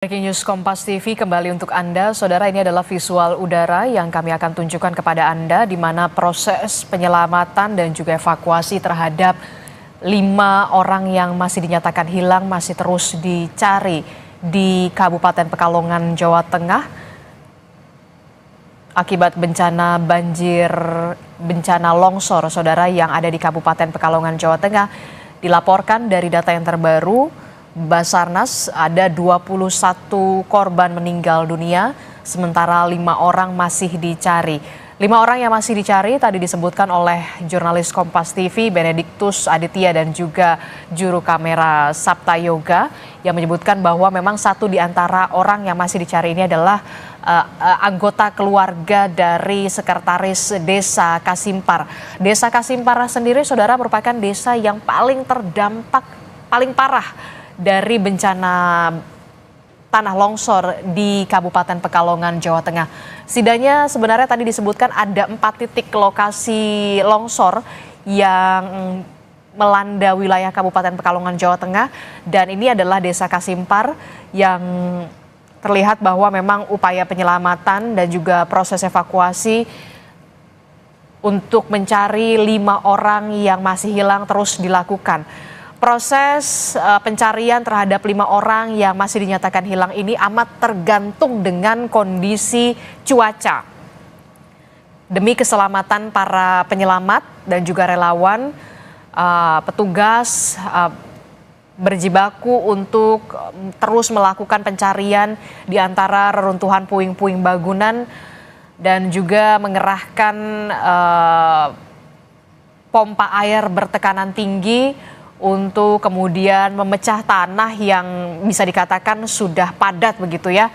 Breaking News Kompas TV kembali untuk Anda. Saudara, ini adalah visual udara yang kami akan tunjukkan kepada Anda di mana proses penyelamatan dan juga evakuasi terhadap 5 orang yang masih dinyatakan hilang masih terus dicari di Kabupaten Pekalongan, Jawa Tengah akibat bencana banjir, bencana longsor, saudara, yang ada di Kabupaten Pekalongan, Jawa Tengah. Dilaporkan dari data yang terbaru, Basarnas ada 21 korban meninggal dunia, sementara 5 orang masih dicari. 5 orang yang masih dicari tadi disebutkan oleh jurnalis Kompas TV Benediktus Aditya dan juga juru kamera Sabta Yoga yang menyebutkan bahwa memang satu di antara orang yang masih dicari ini adalah anggota keluarga dari Sekretaris Desa Kasimpar. Desa Kasimpar sendiri, saudara, merupakan desa yang paling terdampak, paling parah dari bencana tanah longsor di Kabupaten Pekalongan, Jawa Tengah. Setidaknya sebenarnya tadi disebutkan ada 4 titik lokasi longsor yang melanda wilayah Kabupaten Pekalongan, Jawa Tengah, dan ini adalah Desa Kasimpar yang terlihat bahwa memang upaya penyelamatan dan juga proses evakuasi untuk mencari 5 orang yang masih hilang terus dilakukan. Proses pencarian terhadap 5 orang yang masih dinyatakan hilang ini amat tergantung dengan kondisi cuaca. Demi keselamatan para penyelamat dan juga relawan, petugas berjibaku untuk terus melakukan pencarian di antara reruntuhan puing-puing bangunan dan juga mengerahkan pompa air bertekanan tinggi untuk kemudian memecah tanah yang bisa dikatakan sudah padat begitu ya.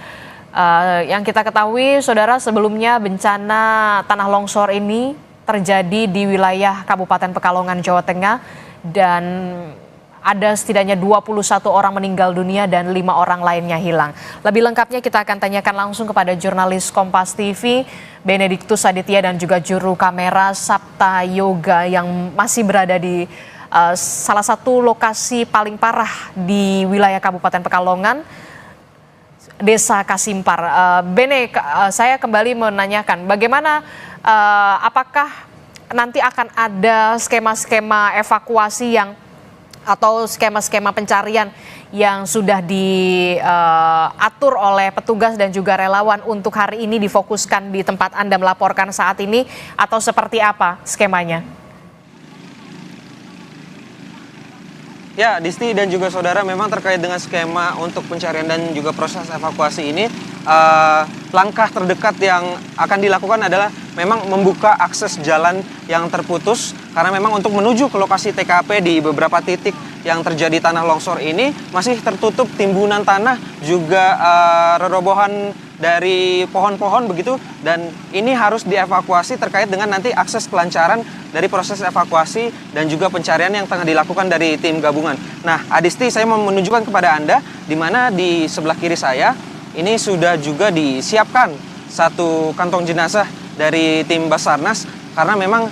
Yang kita ketahui, saudara, sebelumnya bencana tanah longsor ini terjadi di wilayah Kabupaten Pekalongan, Jawa Tengah, dan ada setidaknya 21 orang meninggal dunia dan 5 orang lainnya hilang. Lebih lengkapnya kita akan tanyakan langsung kepada jurnalis Kompas TV Benediktus Aditya dan juga juru kamera Sabta Yoga yang masih berada di salah satu lokasi paling parah di wilayah Kabupaten Pekalongan, Desa Kasimpar. Bene, saya kembali menanyakan bagaimana, apakah nanti akan ada skema-skema evakuasi yang atau skema-skema pencarian yang sudah diatur oleh petugas dan juga relawan untuk hari ini difokuskan di tempat Anda melaporkan saat ini, atau seperti apa skemanya? Ya, Disti dan juga saudara, memang terkait dengan skema untuk pencarian dan juga proses evakuasi ini, langkah terdekat yang akan dilakukan adalah memang membuka akses jalan yang terputus, karena memang untuk menuju ke lokasi TKP di beberapa titik yang terjadi tanah longsor ini masih tertutup timbunan tanah, juga rerobohan dari pohon-pohon begitu, dan ini harus dievakuasi terkait dengan nanti akses kelancaran dari proses evakuasi dan juga pencarian yang tengah dilakukan dari tim gabungan. Nah, Adisti, saya mau menunjukkan kepada Anda di mana di sebelah kiri saya ini sudah juga disiapkan satu kantong jenazah dari tim Basarnas, karena memang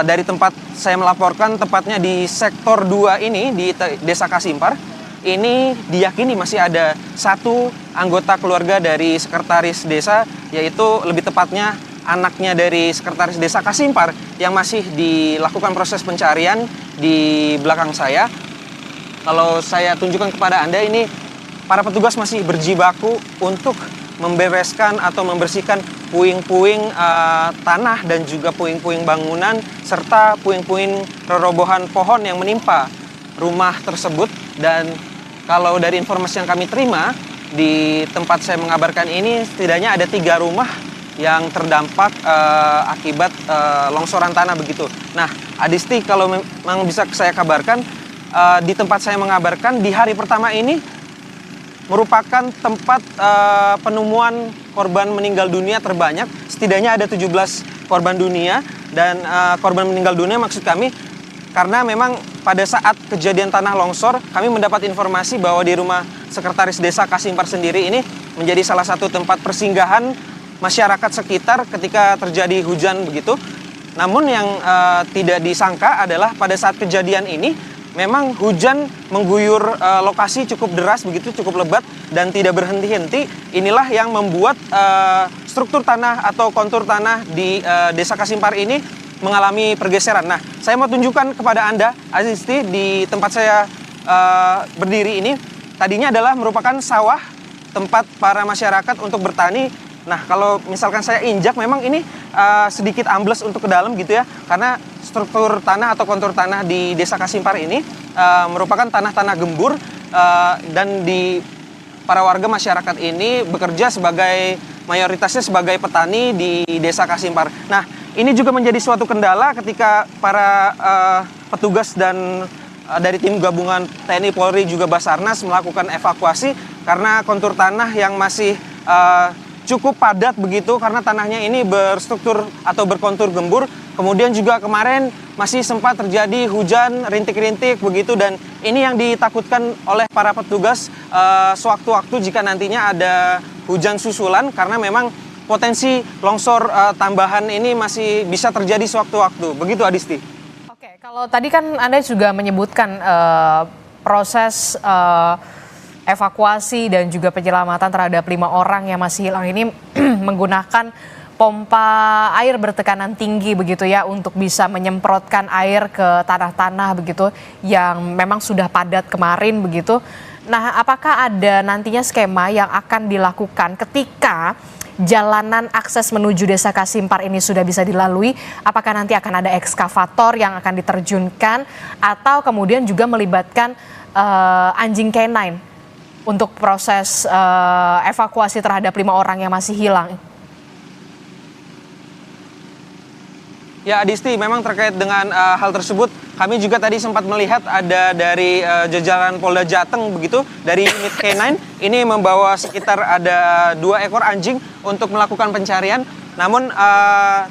dari tempat saya melaporkan, tepatnya di sektor 2 ini di Desa Kasimpar, ini diyakini masih ada satu anggota keluarga dari sekretaris desa, yaitu lebih tepatnya anaknya dari sekretaris desa Kasimpar yang masih dilakukan proses pencarian di belakang saya. Kalau saya tunjukkan kepada Anda, ini para petugas masih berjibaku untuk membereskan atau membersihkan puing-puing tanah dan juga puing-puing bangunan serta puing-puing rerobohan pohon yang menimpa rumah tersebut. Dan kalau dari informasi yang kami terima di tempat saya mengabarkan ini, setidaknya ada 3 rumah yang terdampak akibat longsoran tanah begitu. Nah, Adisti, kalau memang bisa saya kabarkan, di tempat saya mengabarkan di hari pertama ini merupakan tempat penemuan korban meninggal dunia terbanyak. Setidaknya ada 17 korban dunia, dan korban meninggal dunia maksud kami karena memang pada saat kejadian tanah longsor, kami mendapat informasi bahwa di rumah sekretaris desa Kasimpar sendiri ini menjadi salah satu tempat persinggahan masyarakat sekitar ketika terjadi hujan begitu. Namun yang tidak disangka adalah pada saat kejadian ini memang hujan mengguyur lokasi cukup deras begitu, cukup lebat dan tidak berhenti-henti. Inilah yang membuat struktur tanah atau kontur tanah di Desa Kasimpar ini mengalami pergeseran. Nah, saya mau tunjukkan kepada Anda, Azisti, di tempat saya berdiri ini, tadinya adalah merupakan sawah tempat para masyarakat untuk bertani. Nah, kalau misalkan saya injak, memang ini sedikit ambles untuk ke dalam gitu ya, karena struktur tanah atau kontur tanah di Desa Kasimpar ini merupakan tanah-tanah gembur dan para warga masyarakat ini bekerja mayoritasnya sebagai petani di Desa Kasimpar. Nah, ini juga menjadi suatu kendala ketika para petugas dan dari tim gabungan TNI Polri juga Basarnas melakukan evakuasi karena kontur tanah yang masih cukup padat begitu, karena tanahnya ini berstruktur atau berkontur gembur. Kemudian juga kemarin masih sempat terjadi hujan rintik-rintik begitu, dan ini yang ditakutkan oleh para petugas sewaktu-waktu jika nantinya ada hujan susulan, karena memang potensi longsor tambahan ini masih bisa terjadi sewaktu-waktu. Begitu, Adisti. Oke, kalau tadi kan Anda juga menyebutkan proses evakuasi dan juga penyelamatan terhadap 5 orang yang masih hilang ini menggunakan pompa air bertekanan tinggi begitu ya, untuk bisa menyemprotkan air ke tanah-tanah begitu yang memang sudah padat kemarin begitu. Nah, apakah ada nantinya skema yang akan dilakukan ketika jalanan akses menuju Desa Kasimpar ini sudah bisa dilalui? Apakah nanti akan ada ekskavator yang akan diterjunkan atau kemudian juga melibatkan anjing K9 untuk proses evakuasi terhadap 5 orang yang masih hilang? Ya, Adisti, memang terkait dengan hal tersebut, kami juga tadi sempat melihat ada dari jajaran Polda Jateng begitu, dari unit K9 ini membawa sekitar ada 2 ekor anjing untuk melakukan pencarian. Namun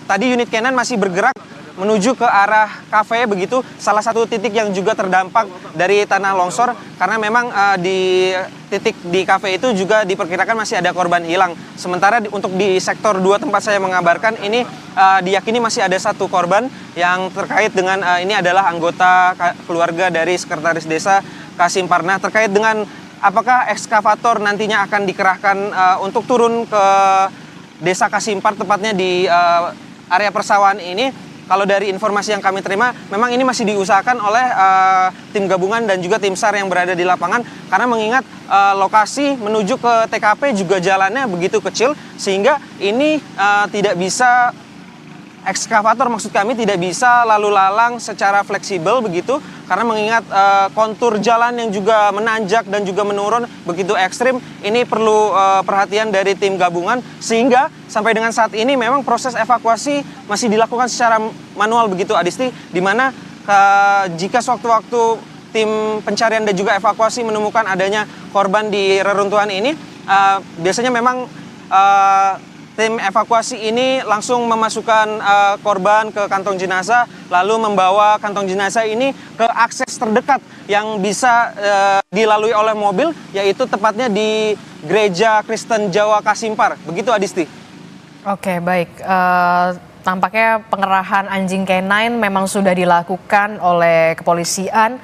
tadi unit K9 masih bergerak menuju ke arah kafe begitu, salah satu titik yang juga terdampak dari tanah longsor, karena memang di titik di kafe itu juga diperkirakan masih ada korban hilang. Sementara untuk di sektor 2 tempat saya mengabarkan ini diyakini masih ada 1 korban yang terkait dengan ini adalah anggota keluarga dari Sekretaris Desa Kasimpar. Nah, terkait dengan apakah ekskavator nantinya akan dikerahkan untuk turun ke Desa Kasimpar, tepatnya di area persawahan ini, kalau dari informasi yang kami terima, memang ini masih diusahakan oleh tim gabungan dan juga tim SAR yang berada di lapangan, karena mengingat lokasi menuju ke TKP juga jalannya begitu kecil, sehingga ini tidak bisa, ekskavator maksud kami tidak bisa lalu lalang secara fleksibel begitu, karena mengingat kontur jalan yang juga menanjak dan juga menurun begitu ekstrim. Ini perlu perhatian dari tim gabungan, sehingga sampai dengan saat ini memang proses evakuasi masih dilakukan secara manual begitu, Adisti, di mana jika sewaktu-waktu tim pencarian dan juga evakuasi menemukan adanya korban di reruntuhan ini, biasanya memang tim evakuasi ini langsung memasukkan korban ke kantong jenazah, lalu membawa kantong jenazah ini ke akses terdekat yang bisa dilalui oleh mobil, yaitu tepatnya di Gereja Kristen Jawa Kasimpar. Begitu, Adisti. Oke, baik. Tampaknya pengerahan anjing K9 memang sudah dilakukan oleh kepolisian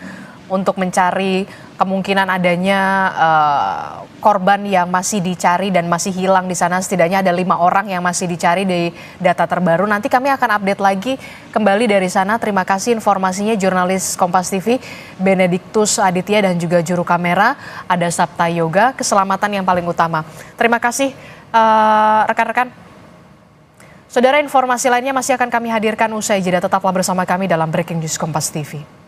untuk mencari kemungkinan adanya korban yang masih dicari dan masih hilang di sana. Setidaknya ada 5 orang yang masih dicari di data terbaru. Nanti kami akan update lagi kembali dari sana. Terima kasih informasinya jurnalis Kompas TV Benediktus Aditya dan juga juru kamera ada Sabta Yoga. Keselamatan yang paling utama. Terima kasih rekan-rekan. Saudara, informasi lainnya masih akan kami hadirkan usai jeda. Tetaplah bersama kami dalam Breaking News Kompas TV.